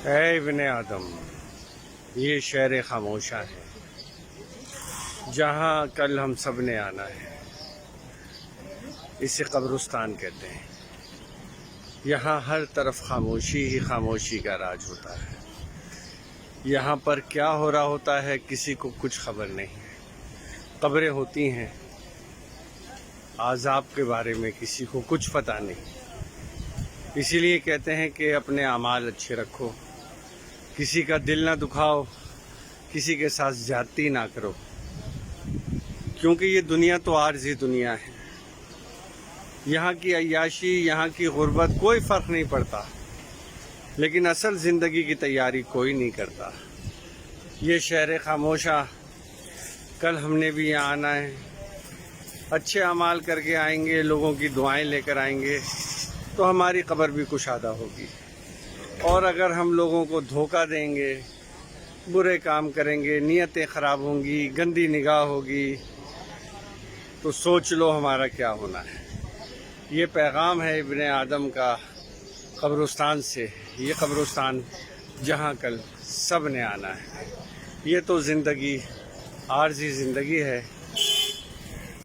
اے ابن آدم، یہ شہر خاموشہ ہے جہاں کل ہم سب نے آنا ہے۔ اسے قبرستان کہتے ہیں۔ یہاں ہر طرف خاموشی ہی خاموشی کا راج ہوتا ہے۔ یہاں پر کیا ہو رہا ہوتا ہے کسی کو کچھ خبر نہیں۔ قبریں ہوتی ہیں، عذاب کے بارے میں کسی کو کچھ پتہ نہیں۔ اسی لیے کہتے ہیں کہ اپنے اعمال اچھے رکھو، کسی کا دل نہ دکھاؤ، کسی کے ساتھ زیادتی نہ کرو، کیونکہ یہ دنیا تو عارضی دنیا ہے۔ یہاں کی عیاشی، یہاں کی غربت کوئی فرق نہیں پڑتا، لیکن اصل زندگی کی تیاری کوئی نہیں کرتا۔ یہ شہر خاموشہ، کل ہم نے بھی یہاں آنا ہے۔ اچھے اعمال کر کے آئیں گے، لوگوں کی دعائیں لے کر آئیں گے تو ہماری قبر بھی کشادہ ہوگی۔ اور اگر ہم لوگوں کو دھوکہ دیں گے، برے کام کریں گے، نیتیں خراب ہوں گی، گندی نگاہ ہوگی، تو سوچ لو ہمارا کیا ہونا ہے۔ یہ پیغام ہے ابن آدم کا قبرستان سے، یہ قبرستان جہاں کل سب نے آنا ہے۔ یہ تو زندگی عارضی زندگی ہے،